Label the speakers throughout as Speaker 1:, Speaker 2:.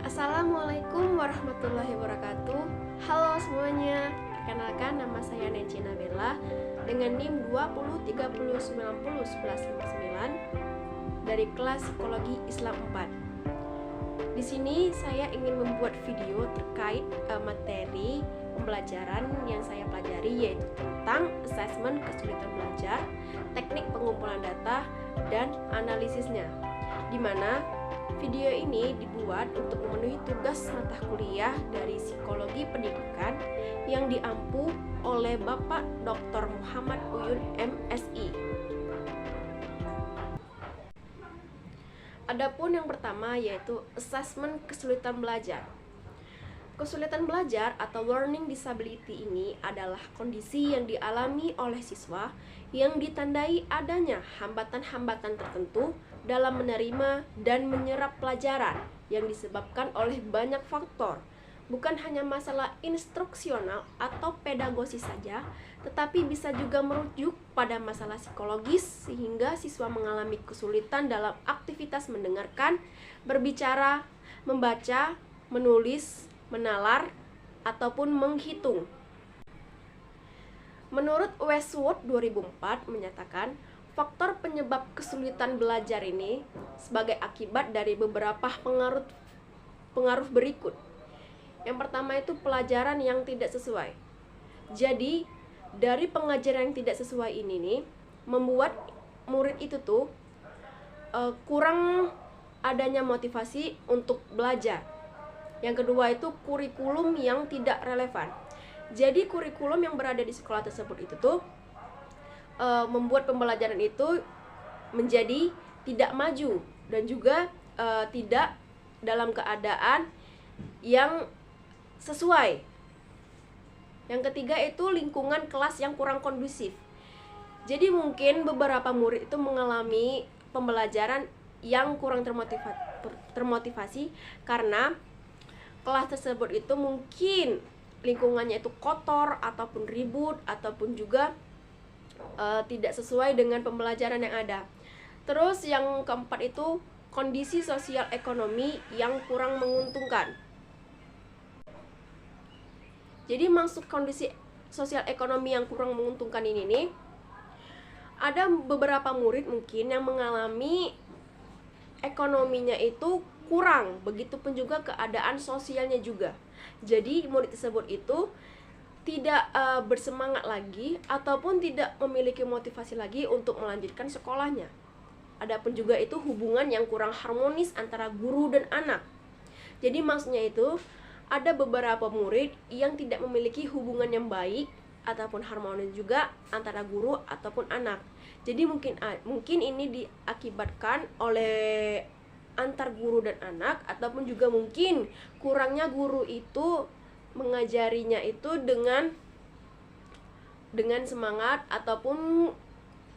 Speaker 1: Assalamualaikum warahmatullahi wabarakatuh. Halo semuanya, perkenalkan nama saya Nenci Nabella dengan NIM 2030901159 dari kelas Psikologi Islam 4. Di sini saya ingin membuat video terkait materi pembelajaran yang saya pelajari, yaitu tentang asesmen kesulitan belajar, teknik pengumpulan data, dan analisisnya, di mana video ini dibuat untuk memenuhi tugas mata kuliah dari Psikologi Pendidikan yang diampu oleh Bapak Dr. Muhammad Uyun MSI. Adapun yang pertama yaitu asesmen kesulitan belajar. Kesulitan belajar atau learning disability ini adalah kondisi yang dialami oleh siswa yang ditandai adanya hambatan-hambatan tertentu dalam menerima dan menyerap pelajaran yang disebabkan oleh banyak faktor, bukan hanya masalah instruksional atau pedagogi saja, tetapi bisa juga merujuk pada masalah psikologis sehingga siswa mengalami kesulitan dalam aktivitas mendengarkan, berbicara, membaca, menulis, menalar, ataupun menghitung. Menurut Westwood 2004 menyatakan, faktor penyebab kesulitan belajar ini sebagai akibat dari beberapa pengaruh berikut. Yang pertama itu pelajaran yang tidak sesuai. Jadi, dari pengajaran yang tidak sesuai ini nih, membuat murid itu tuh kurang adanya motivasi untuk belajar. Yang kedua itu kurikulum yang tidak relevan. Jadi kurikulum yang berada di sekolah tersebut itu tuh membuat pembelajaran itu menjadi tidak maju dan juga tidak dalam keadaan yang sesuai. Yang ketiga itu lingkungan kelas yang kurang kondusif. Jadi mungkin beberapa murid itu mengalami pembelajaran yang kurang termotivasi karena kelas tersebut itu mungkin lingkungannya itu kotor ataupun ribut ataupun juga tidak sesuai dengan pembelajaran yang ada. Terus yang keempat itu kondisi sosial ekonomi yang kurang menguntungkan. Jadi maksud kondisi sosial ekonomi yang kurang menguntungkan ini nih, ada beberapa murid mungkin yang mengalami ekonominya itu kurang, begitupun juga keadaan sosialnya juga. Jadi murid tersebut itu tidak bersemangat lagi ataupun tidak memiliki motivasi lagi untuk melanjutkan sekolahnya. Adapun juga itu hubungan yang kurang harmonis antara guru dan anak. Jadi maksudnya itu ada beberapa murid yang tidak memiliki hubungan yang baik ataupun harmonis juga antara guru ataupun anak. Jadi mungkin ini diakibatkan oleh antar guru dan anak, ataupun juga mungkin kurangnya guru itu mengajarinya itu dengan semangat ataupun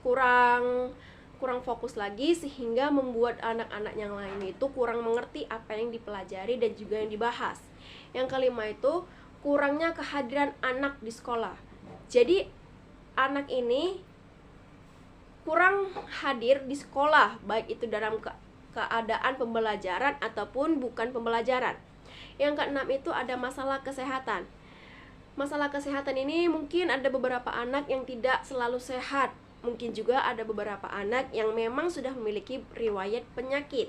Speaker 1: kurang fokus lagi sehingga membuat anak-anak yang lain itu kurang mengerti apa yang dipelajari dan juga yang dibahas. Yang kelima itu kurangnya kehadiran anak di sekolah. Jadi anak ini kurang hadir di sekolah, baik itu dalam keadaan pembelajaran ataupun bukan pembelajaran. Yang keenam itu ada masalah kesehatan. Masalah kesehatan ini mungkin ada beberapa anak yang tidak selalu sehat. Mungkin juga ada beberapa anak yang memang sudah memiliki riwayat penyakit.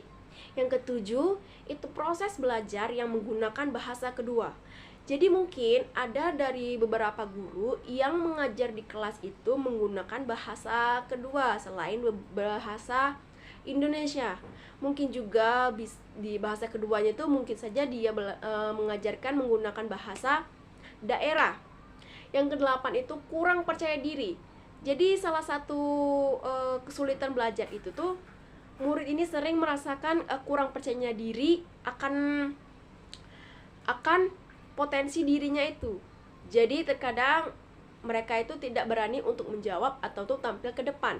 Speaker 1: Yang ketujuh itu proses belajar yang menggunakan bahasa kedua. Jadi mungkin ada dari beberapa guru yang mengajar di kelas itu menggunakan bahasa kedua selain bahasa Indonesia. Mungkin juga di bahasa keduanya itu mungkin saja dia mengajarkan menggunakan bahasa daerah. Yang kedelapan itu kurang percaya diri. Jadi salah satu kesulitan belajar itu tuh murid ini sering merasakan kurang percaya diri akan potensi dirinya itu. Jadi terkadang mereka itu tidak berani untuk menjawab atau tuh tampil ke depan.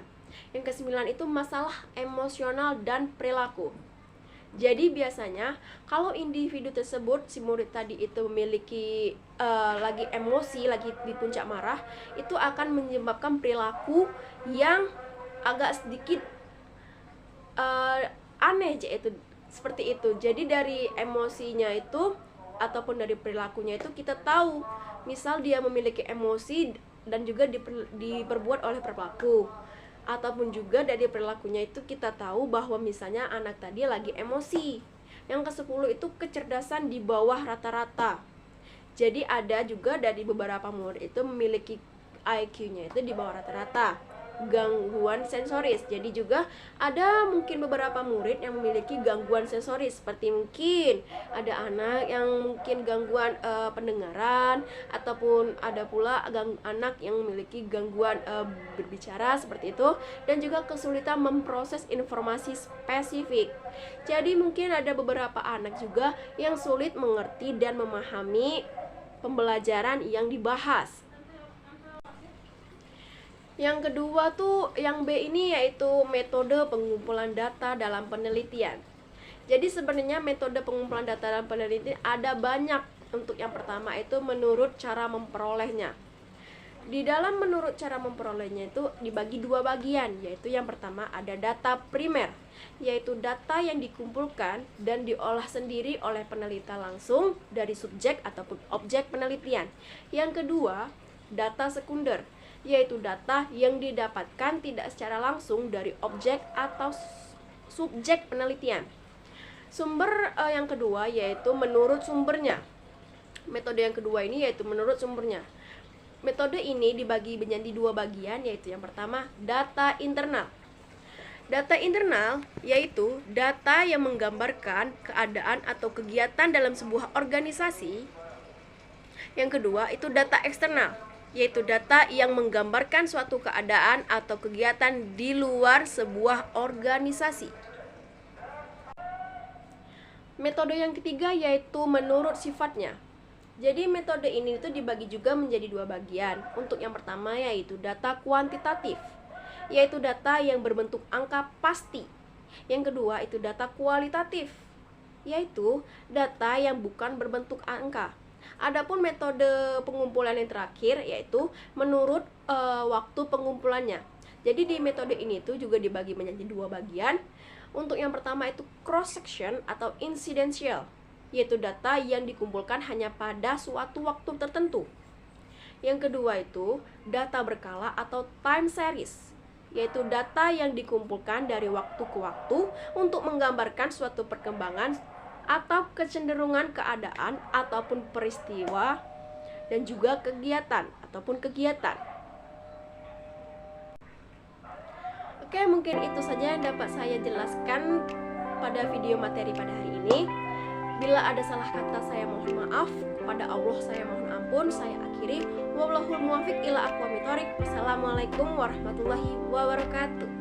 Speaker 1: Yang kesembilan itu masalah emosional dan perilaku. Jadi biasanya kalau individu tersebut, si murid tadi itu memiliki lagi emosi, lagi di puncak marah, itu akan menyebabkan perilaku yang agak sedikit aneh, yaitu Seperti itu. Jadi dari emosinya itu ataupun dari perilakunya itu kita tahu, misal dia memiliki emosi dan juga diperbuat oleh perilaku, ataupun juga dari perilakunya itu kita tahu bahwa misalnya anak tadi lagi emosi. Yang ke-10 itu kecerdasan di bawah rata-rata. Jadi ada juga dari beberapa murid itu memiliki IQ-nya itu di bawah rata-rata, gangguan sensoris. Jadi juga ada mungkin beberapa murid yang memiliki gangguan sensoris, seperti mungkin ada anak yang mungkin gangguan pendengaran, ataupun ada pula anak yang memiliki gangguan berbicara seperti itu, dan juga kesulitan memproses informasi spesifik. Jadi mungkin ada beberapa anak juga yang sulit mengerti dan memahami pembelajaran yang dibahas. Yang kedua tuh yang B ini yaitu metode pengumpulan data dalam penelitian. Jadi sebenarnya metode pengumpulan data dalam penelitian ada banyak. Untuk yang pertama itu menurut cara memperolehnya. Di dalam menurut cara memperolehnya itu dibagi dua bagian, yaitu yang pertama ada data primer, yaitu data yang dikumpulkan dan diolah sendiri oleh peneliti langsung dari subjek ataupun objek penelitian. Yang kedua, data sekunder, yaitu data yang didapatkan tidak secara langsung dari objek atau subjek penelitian. Sumber yang kedua yaitu menurut sumbernya. Metode yang kedua ini yaitu menurut sumbernya. Metode ini dibagi menjadi dua bagian, yaitu yang pertama data internal. Data internal yaitu data yang menggambarkan keadaan atau kegiatan dalam sebuah organisasi. Yang kedua itu data eksternal, yaitu data yang menggambarkan suatu keadaan atau kegiatan di luar sebuah organisasi. Metode yang ketiga yaitu menurut sifatnya. Jadi metode ini itu dibagi juga menjadi dua bagian. Untuk yang pertama yaitu data kuantitatif, yaitu data yang berbentuk angka pasti. Yang kedua itu data kualitatif, yaitu data yang bukan berbentuk angka. Adapun metode pengumpulan yang terakhir yaitu menurut waktu pengumpulannya. Jadi di metode ini itu juga dibagi menjadi dua bagian. Untuk yang pertama itu cross section atau incidential, yaitu data yang dikumpulkan hanya pada suatu waktu tertentu. Yang kedua itu data berkala atau time series, yaitu data yang dikumpulkan dari waktu ke waktu untuk menggambarkan suatu perkembangan atau kecenderungan keadaan ataupun peristiwa dan juga kegiatan ataupun kegiatan. Oke, mungkin itu saja yang dapat saya jelaskan pada video materi pada hari ini. Bila ada salah kata saya mohon maaf, kepada Allah saya mohon ampun. Saya akhiri, wallahul muwaffiq ila aqwamit thoriq. Wassalamualaikum warahmatullahi wabarakatuh.